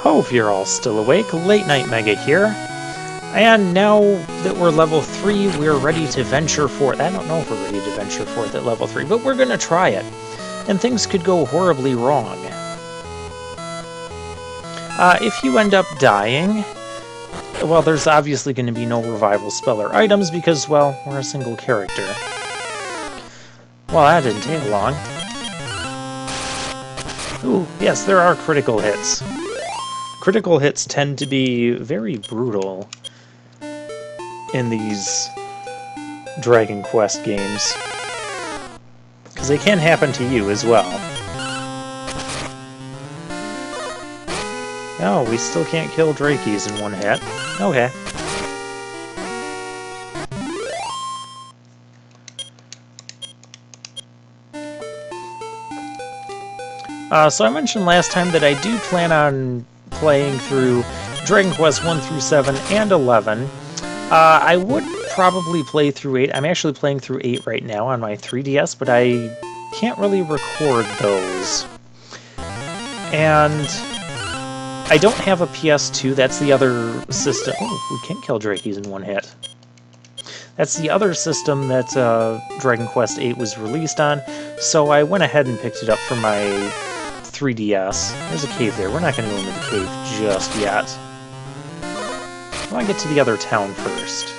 Hope you're all still awake. Late Night Mega here. And now that we're level 3, we're ready to venture forth. I don't know if we're ready to venture forth at level 3, but we're gonna try it. And things could go horribly wrong. If you end up dying, well, there's obviously going to be no revival spell or items because, well, we're a single character. Well, that didn't take long. Ooh, yes, there are critical hits. Critical hits tend to be very brutal in these Dragon Quest games, because they can happen to you as well. Oh, we still can't kill Drakies in one hit. Okay. So I mentioned last time that I do plan on playing through Dragon Quest 1 through 7 and 11. I would probably play through 8. I'm actually playing through 8 right now on my 3DS, but I can't really record those. And I don't have a PS2, that's the other system. Oh, we can kill Drakies in one hit. That's the other system that Dragon Quest 8 was released on, so I went ahead and picked it up for my 3DS. There's a cave there. We're not going to go into the cave just yet. I want to get to the other town first.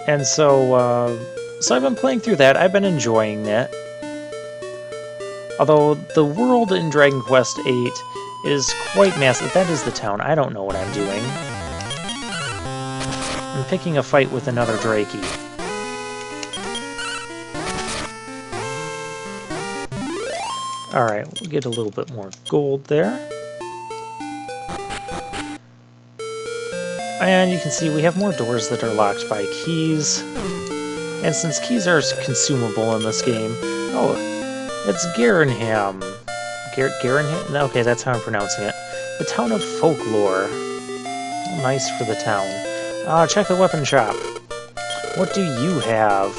And so I've been playing through that. I've been enjoying it. Although the world in Dragon Quest 8 is quite massive. That is the town. I don't know what I'm doing. I'm picking a fight with another Drakie. Alright, we'll get a little bit more gold there. And you can see we have more doors that are locked by keys. And since keys are consumable in this game... Oh, it's Garenham. Garenham? Okay, that's how I'm pronouncing it. The town of folklore. Nice for the town. Check the weapon shop. What do you have?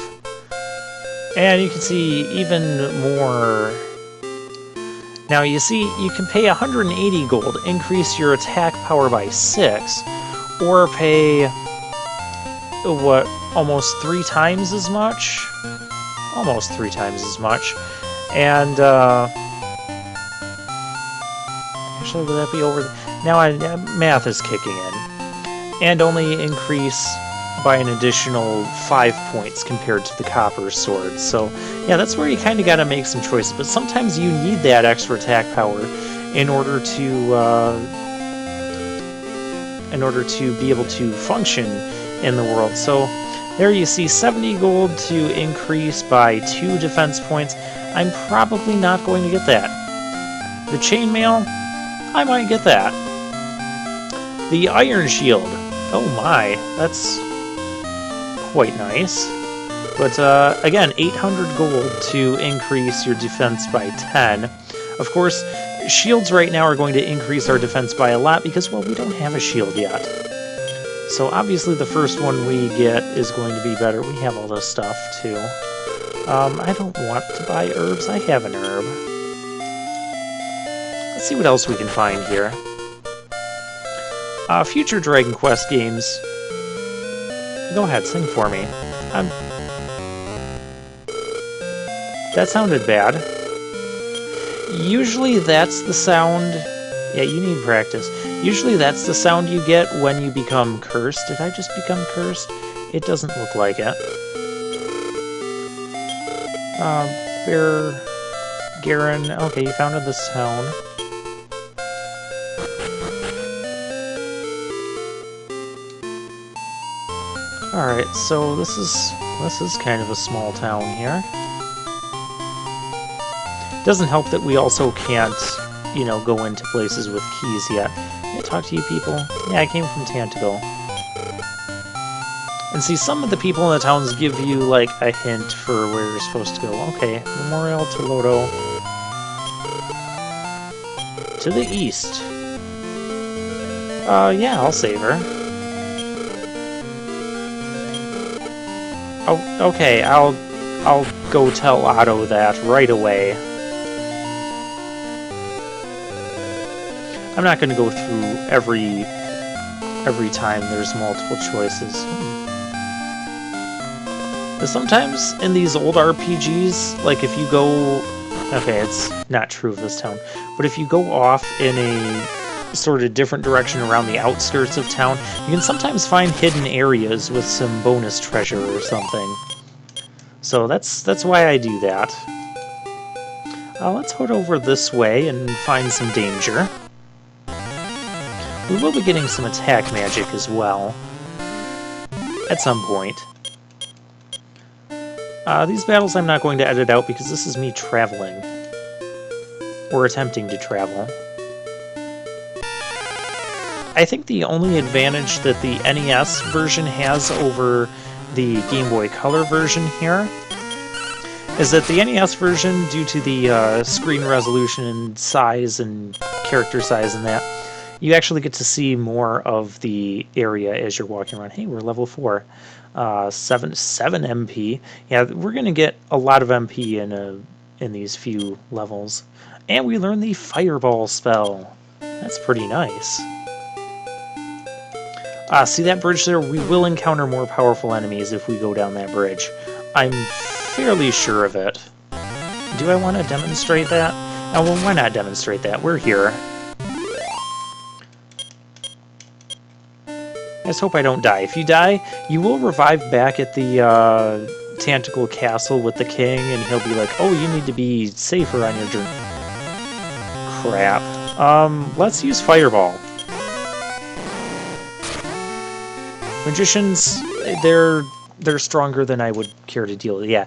And you can see even more... Now, you see, you can pay 180 gold, increase your attack power by 6, or pay, what, almost 3 times as much? Almost 3 times as much. And, actually, would that be over... Now, math is kicking in. And only increase by an additional 5 points compared to the copper sword. So, yeah, that's where you kind of got to make some choices. But sometimes you need that extra attack power in order to be able to function in the world. So there you see 70 gold to increase by 2 defense points. I'm probably not going to get that. The chainmail, I might get that. The iron shield, oh my, that's quite nice. But again, 800 gold to increase your defense by 10. Of course, shields right now are going to increase our defense by a lot because, well, we don't have a shield yet. So obviously the first one we get is going to be better. We have all this stuff, too. I don't want to buy herbs. I have an herb. Let's see what else we can find here. Future Dragon Quest games. Go ahead, sing for me. That sounded bad. Usually that's the sound... Yeah, you need practice. Usually that's the sound you get when you become cursed. Did I just become cursed? It doesn't look like it. Garen... Okay, you founded this town. Alright, so this is kind of a small town here. Doesn't help that we also can't, you know, go into places with keys yet. Can I talk to you people? Yeah, I came from Tantagle. And see, some of the people in the towns give you, like, a hint for where you're supposed to go. Okay, Memorial to Lodo. To the east. Yeah, I'll save her. Oh, okay, I'll go tell Otto that right away. I'm not going to go through every time there's multiple choices. But sometimes in these old RPGs, like if you go... Okay, it's not true of this town. But if you go off in a sort of different direction around the outskirts of town, you can sometimes find hidden areas with some bonus treasure or something. So that's why I do that. Let's head over this way and find some danger. We will be getting some attack magic as well. At some point. These battles I'm not going to edit out because this is me traveling. Or attempting to travel. I think the only advantage that the NES version has over the Game Boy Color version here is that the NES version, due to the screen resolution and size and character size and that, you actually get to see more of the area as you're walking around. Hey, we're level 4. 7 MP. Yeah, we're going to get a lot of MP in these few levels. And we learn the Fireball spell. That's pretty nice. See that bridge there? We will encounter more powerful enemies if we go down that bridge. I'm fairly sure of it. Do I want to demonstrate that? Oh, well, why not demonstrate that? We're here. I just hope I don't die. If you die, you will revive back at the Tanticle Castle with the king, and he'll be like, oh, you need to be safer on your journey. Crap. Let's use Fireball. Magicians, they're stronger than I would care to deal with. Yeah,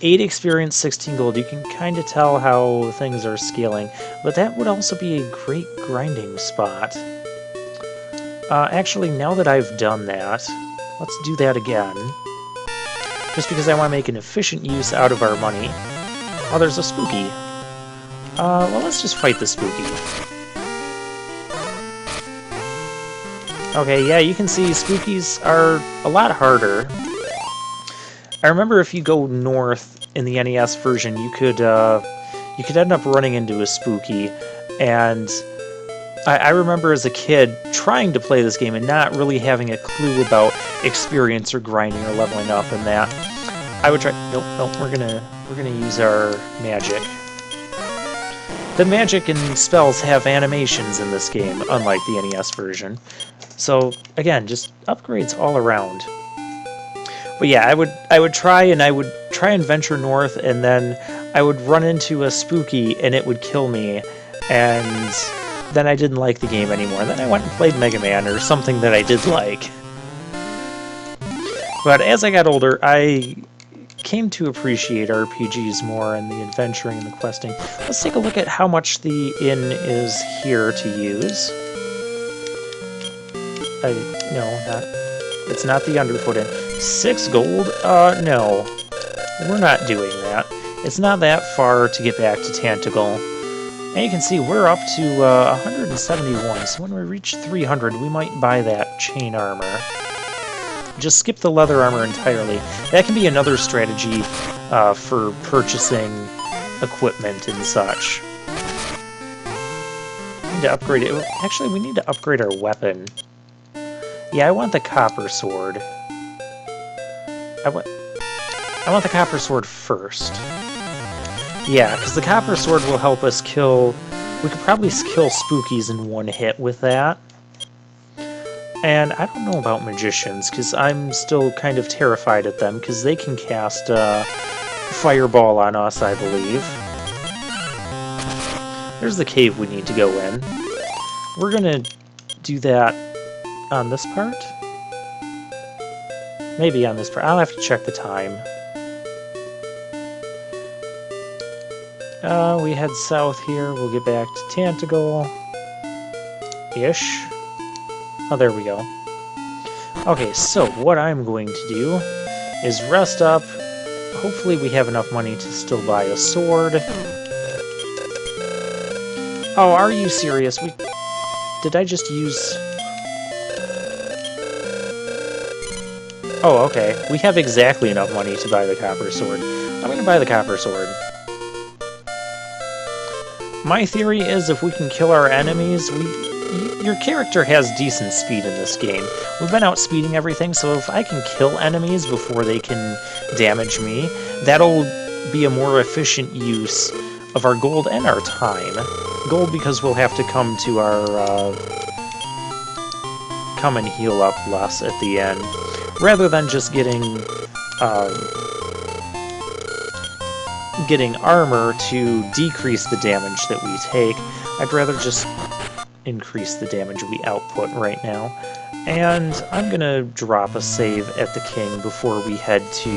8 experience, 16 gold. You can kind of tell how things are scaling, but that would also be a great grinding spot. Actually, now that I've done that, let's do that again. Just because I want to make an efficient use out of our money. Oh, there's a Spooky. Well, let's just fight the Spooky. Okay, yeah, you can see Spookies are a lot harder. I remember if you go north in the NES version, you could end up running into a Spooky, and I remember as a kid trying to play this game and not really having a clue about experience or grinding or leveling up and that. I would try. Nope, we're gonna use our magic. The magic and spells have animations in this game, unlike the NES version. So again, just upgrades all around. But yeah, I would try and venture north, and then I would run into a Spooky and it would kill me, and then I didn't like the game anymore. Then I went and played Mega Man or something that I did like. But as I got older, I came to appreciate RPGs more and the adventuring and the questing. Let's take a look at how much the inn is here to use. No, it's not the Underfoot Inn. 6 gold? No. We're not doing that. It's not that far to get back to Tanticle. And you can see we're up to 171, so when we reach 300, we might buy that chain armor. Just skip the leather armor entirely. That can be another strategy for purchasing equipment and such. We need to upgrade it. Actually, we need to upgrade our weapon. Yeah, I want the copper sword. I want the copper sword first. Yeah, because the copper sword will help us kill... We could probably kill Spookies in one hit with that. And I don't know about magicians, because I'm still kind of terrified at them, because they can cast Fireball on us, I believe. There's the cave we need to go in. We're going to do that on this part? Maybe on this part. I'll have to check the time. We head south here. We'll get back to Tanticle. Ish. Oh, there we go. Okay, so what I'm going to do is rest up. Hopefully we have enough money to still buy a sword. Oh, are you serious? Did I just use... Oh, okay. We have exactly enough money to buy the copper sword. I'm going to buy the copper sword. My theory is if we can kill our enemies, your character has decent speed in this game. We've been outspeeding everything, so if I can kill enemies before they can damage me, that'll be a more efficient use of our gold and our time. Gold because we'll have to come to our, come and heal up less at the end, rather than just getting armor to decrease the damage that we take. I'd rather just increase the damage we output right now. And I'm gonna drop a save at the king before we head to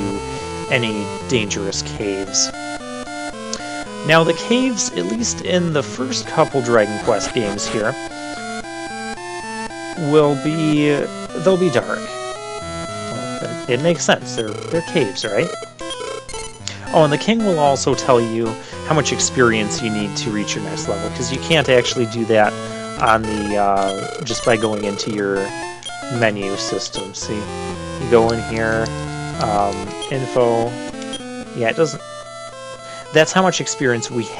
any dangerous caves. Now the caves, at least in the first couple Dragon Quest games here, they'll be dark. Well, it makes sense, they're caves, right? Oh, and the king will also tell you how much experience you need to reach your next level, because you can't actually do that on the, just by going into your menu system. See, you go in here, info, yeah, it doesn't, that's how much experience we've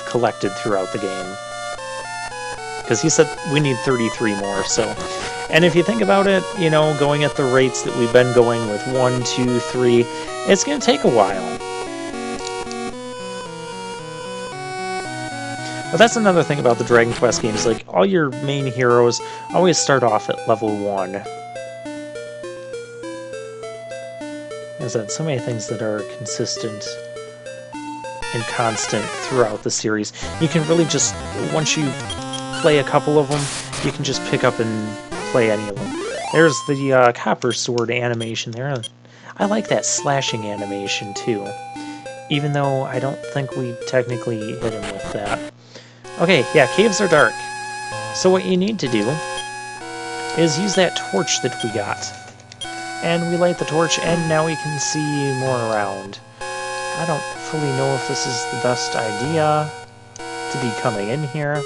collected throughout the game. Because he said we need 33 more, so. And if you think about it, you know, going at the rates that we've been going with 1, 2, 3, it's going to take a while. But that's another thing about the Dragon Quest games, like, all your main heroes always start off at level 1. I said, so many things that are consistent and constant throughout the series. You can really just, once you play a couple of them, you can just pick up and play any of them. There's the copper sword animation there. I like that slashing animation too, even though I don't think we technically hit him with that. Okay, yeah, caves are dark. So what you need to do is use that torch that we got. And we light the torch, and now we can see more around. I don't fully know if this is the best idea to be coming in here.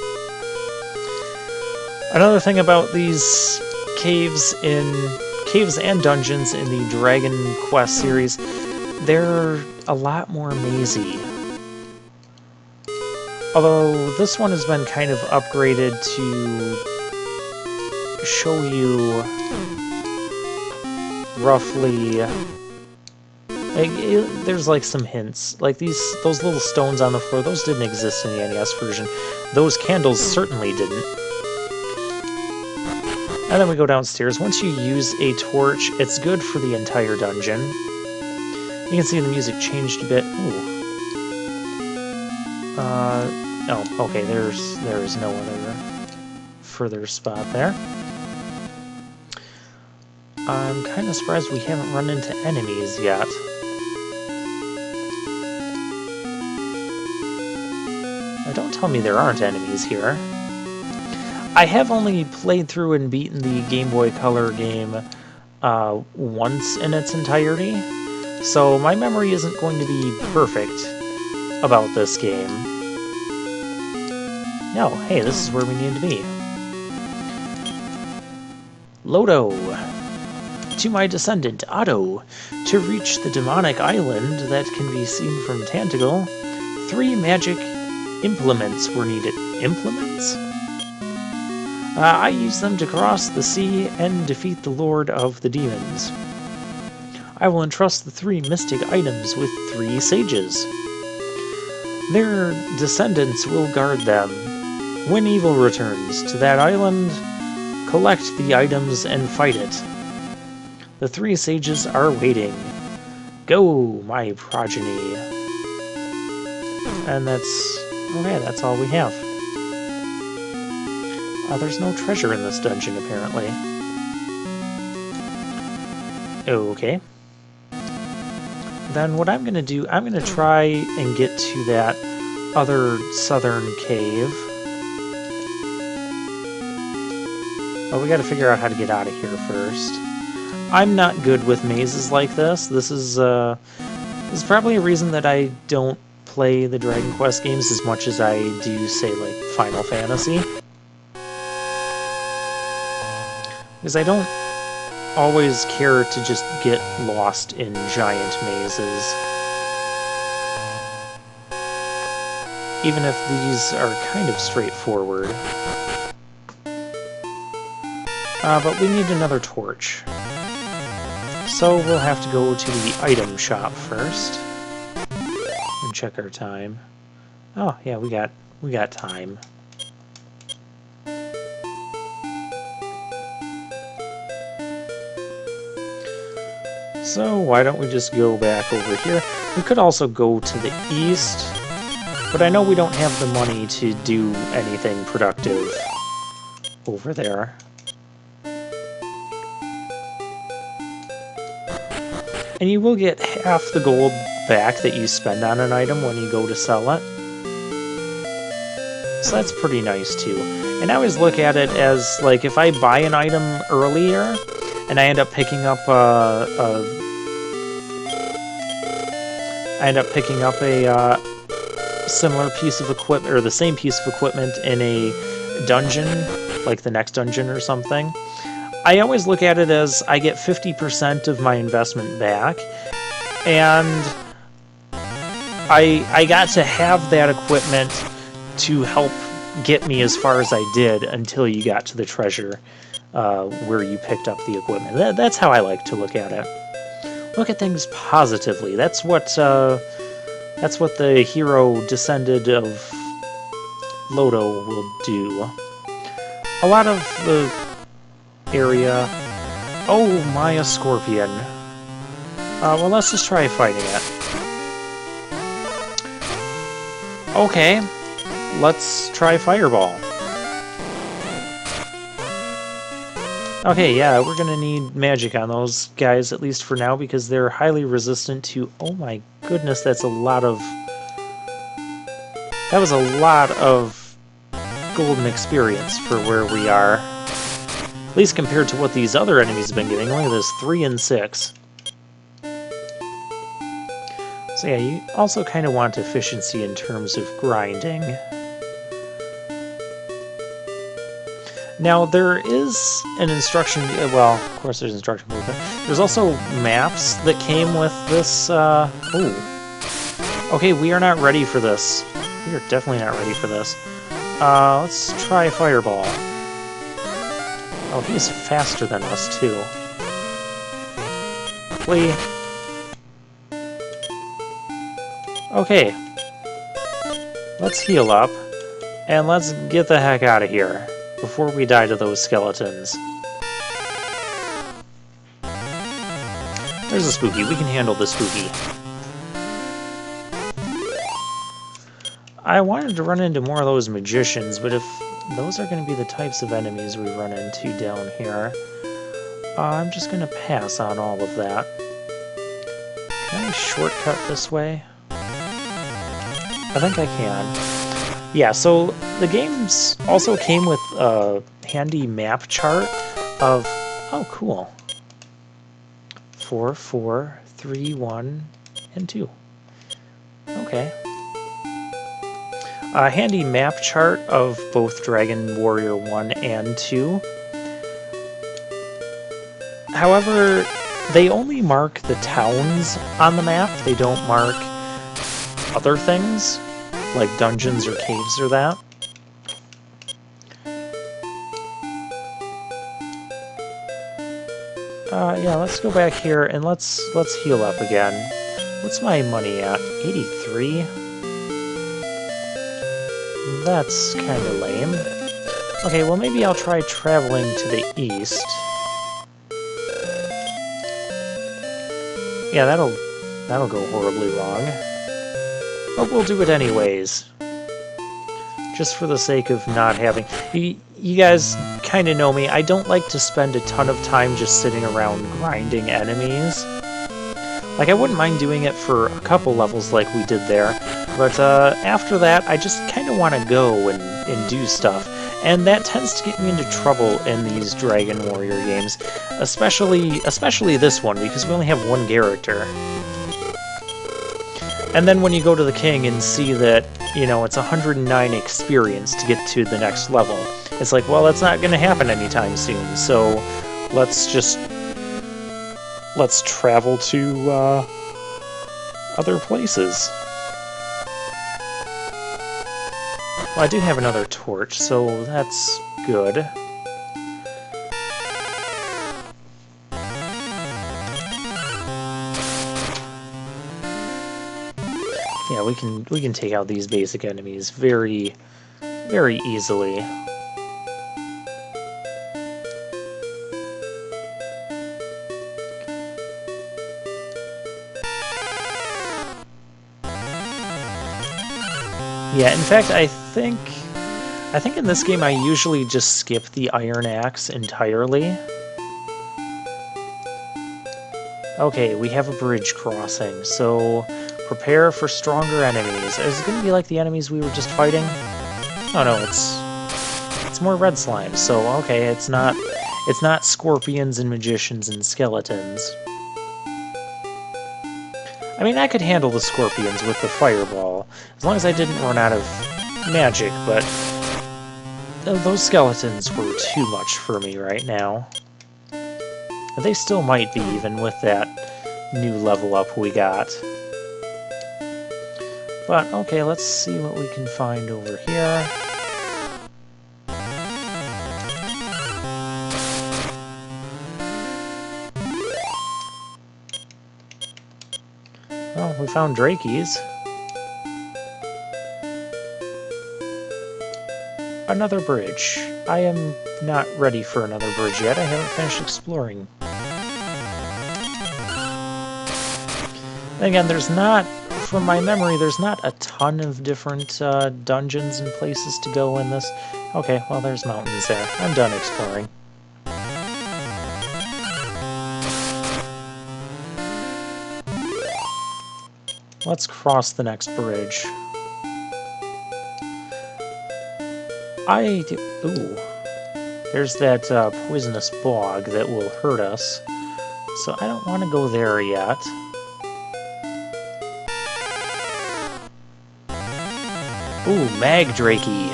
Another thing about these caves and dungeons in the Dragon Quest series, they're a lot more mazy. Although this one has been kind of upgraded to show you roughly, like, there's like some hints. Like those little stones on the floor, those didn't exist in the NES version. Those candles certainly didn't. And then we go downstairs. Once you use a torch, it's good for the entire dungeon. You can see the music changed a bit. Ooh. Oh, okay, there's no other further spot there. I'm kind of surprised we haven't run into enemies yet. Now, don't tell me there aren't enemies here. I have only played through and beaten the Game Boy Color game once in its entirety, so my memory isn't going to be perfect about this game. No, hey, this is where we need to be. Lodo, to my descendant, Otto, to reach the demonic island that can be seen from Tantagle, 3 magic implements were needed. Implements? I used them to cross the sea and defeat the Lord of the Demons. I will entrust the 3 mystic items with 3 sages. Their descendants will guard them. When evil returns to that island, collect the items and fight it. The 3 sages are waiting. Go, my progeny. And that's all we have. There's no treasure in this dungeon, apparently. Okay. Then what I'm going to do, I'm going to try and get to that other southern cave. But we got to figure out how to get out of here first. I'm not good with mazes like this. This is probably a reason that I don't play the Dragon Quest games as much as I do, say, like, Final Fantasy. Because always care to just get lost in giant mazes. Even if these are kind of straightforward. But we need another torch. So we'll have to go to the item shop first. And check our time. Oh, yeah, we got time. So why don't we just go back over here? We could also go to the east, but I know we don't have the money to do anything productive over there. And you will get half the gold back that you spend on an item when you go to sell it. So that's pretty nice too. And I always look at it as, like, if I buy an item earlier and I end up picking up a similar piece of equipment, or the same piece of equipment in a dungeon, like the next dungeon or something, I always look at it as I get 50% of my investment back, and I got to have that equipment to help get me as far as I did until you got to the treasure where you picked up the equipment. That's how I like to look at it. Look at things positively. That's what the hero descended of Lodo will do. A lot of the area... Oh, my, a scorpion. Well, let's just try fighting it. Okay, let's try Fireball. Okay, yeah, we're gonna need magic on those guys, at least for now, because they're highly resistant to... Oh my goodness, that's a lot of... That was a lot of golden experience for where we are. At least compared to what these other enemies have been getting. Look at this, 3 and 6. So yeah, you also kind of want efficiency in terms of grinding. Now, there is an instruction... Well, of course there's instruction book. There's also maps that came with this... Ooh. Okay, we are not ready for this. We are definitely not ready for this. Let's try Fireball. Oh, he's faster than us, too. Flee. Okay. Let's heal up. And let's get the heck out of here before we die to those skeletons. There's a spooky. We can handle the spooky. I wanted to run into more of those magicians, but if those are going to be the types of enemies we run into down here, I'm just going to pass on all of that. Can I shortcut this way? I think I can. Yeah, so the games also came with a handy map chart of... Oh, cool. 4, 4, 3, 1, and 2. Okay. A handy map chart of both Dragon Warrior 1 and 2. However, they only mark the towns on the map. They don't mark other things, like dungeons or caves or that. Yeah, let's go back here and let's heal up again. What's my money at? 83? That's kind of lame. Okay, well maybe I'll try traveling to the east. Yeah, that'll go horribly wrong. But we'll do it anyways. Just for the sake of not having... You guys kind of know me. I don't like to spend a ton of time just sitting around grinding enemies. Like, I wouldn't mind doing it for a couple levels like we did there, but after that, I just kind of want to go and do stuff. And that tends to get me into trouble in these Dragon Warrior games, especially this one, because we only have one character. And then when you go to the king and see that, you know, it's 109 experience to get to the next level, it's like, well, that's not going to happen anytime soon, so let's just let's travel to other places. Well, I do have another torch, so that's good. Yeah, we can take out these basic enemies very easily. Yeah, in fact, I think in this game I usually just skip the Iron Axe entirely. Okay, we have a bridge crossing, so prepare for stronger enemies. Is it going to be like the enemies we were just fighting? Oh no, it's more red slimes. So okay, it's not scorpions and magicians and skeletons. I mean, I could handle the scorpions with the fireball as long as I didn't run out of magic, but those skeletons were too much for me right now. They still might be, even with that new level up we got. But, okay, let's see what we can find over here. Oh, we found Drakeys. Another bridge. I am not ready for another bridge yet. I haven't finished exploring. Again, there's not, from my memory, there's not a ton of different dungeons and places to go in this. Okay, well, there's mountains there. I'm done exploring. Let's cross the next bridge. Ooh. There's that poisonous bog that will hurt us. So I don't want to go there yet. Ooh, Mag Drakey.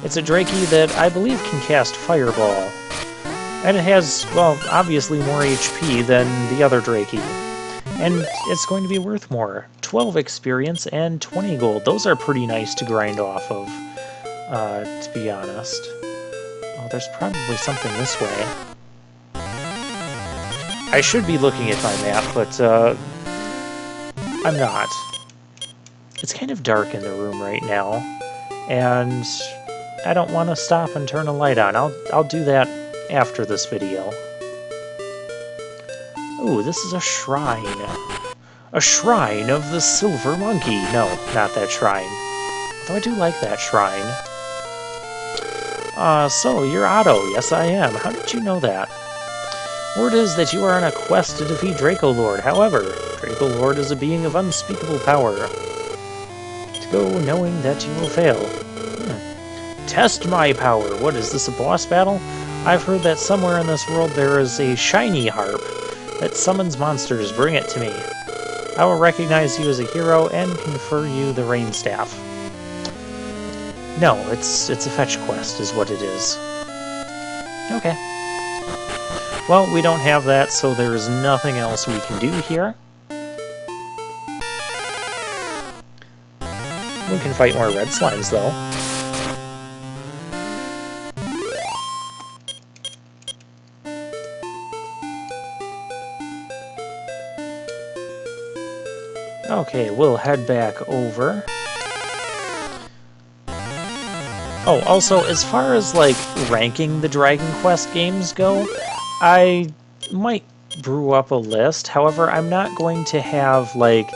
It's a Drakey that I believe can cast Fireball. And it has, well, obviously more HP than the other Drakey. And it's going to be worth more. 12 experience and 20 gold. Those are pretty nice to grind off of, to be honest. Oh, there's probably something this way. I should be looking at my map, but I'm not. It's kind of dark in the room right now, and I don't want to stop and turn a light on. I'll do that after this video. Ooh, this is a shrine. A shrine of the Silver Monkey. No, not that shrine. Though I do like that shrine. So, you're Otto. Yes, I am. How did you know that? Word is that you are on a quest to defeat Draco Lord. However, Draco Lord is a being of unspeakable power. To go knowing that you will fail. Test my power. What is this, a boss battle? I've heard that somewhere in this world there is a shiny harp that summons monsters. Bring it to me. I will recognize you as a hero and confer you the Rain Staff. No, it's a fetch quest is what it is. Okay. Well, we don't have that, so there is nothing else we can do here. We can fight more red slimes, though. Okay, we'll head back over. Oh, also, as far as, like, ranking the Dragon Quest games go, I might brew up a list. However, I'm not going to have, like,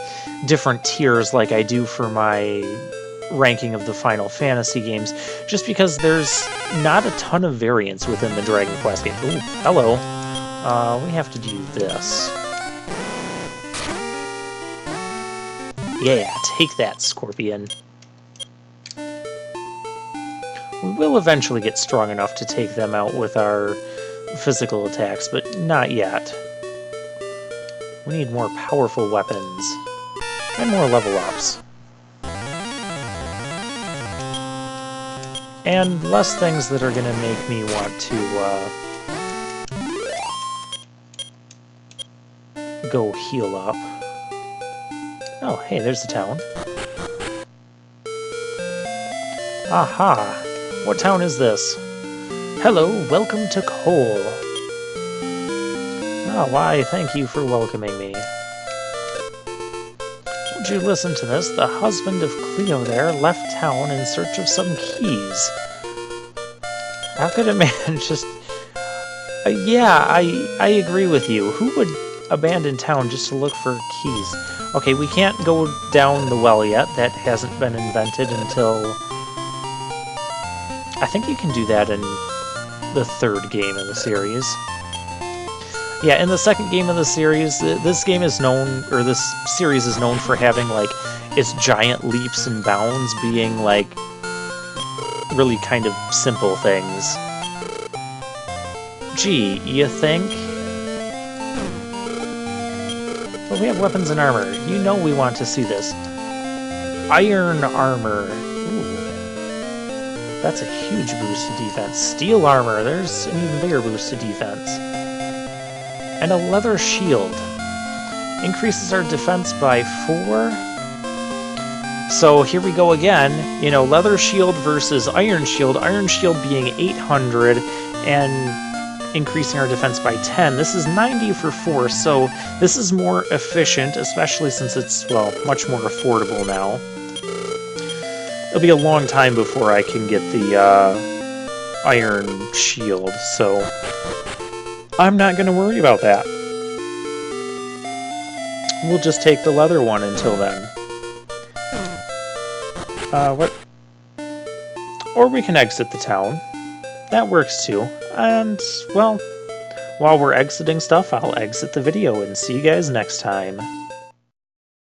different tiers like I do for my ranking of the Final Fantasy games, just because there's not a ton of variance within the Dragon Quest games. Ooh, hello. We have to do this. Yeah, take that, Scorpion. We will eventually get strong enough to take them out with our physical attacks, but not yet. We need more powerful weapons. And more level ups. And less things that are going to make me want to go heal up. Oh, hey, there's the town. Aha! What town is this? Hello, welcome to Cole. Oh, why, thank you for welcoming me. Would you listen to this? The husband of Cleo there left town in search of some keys. How could a man just... yeah, I agree with you. Who would abandon town just to look for keys? Okay, we can't go down the well yet. That hasn't been invented until... I think you can do that in the third game of the series. Yeah, in the second game of the series, this game is known, or this series is known for having, like, its giant leaps and bounds being, like, really kind of simple things. Gee, you think? But we have weapons and armor. You know we want to see this. Iron armor. Ooh. That's a huge boost to defense. Steel armor. There's an even bigger boost to defense. And a leather shield. Increases our defense by 4. So here we go again. You know, leather shield versus iron shield. Iron shield being 800 and increasing our defense by 10. This is 90 for 4, so this is more efficient, especially since it's, well, much more affordable now. It'll be a long time before I can get the iron shield, so I'm not going to worry about that. We'll just take the leather one until then. What? Or we can exit the town. That works too. And, well, while we're exiting stuff, I'll exit the video and see you guys next time.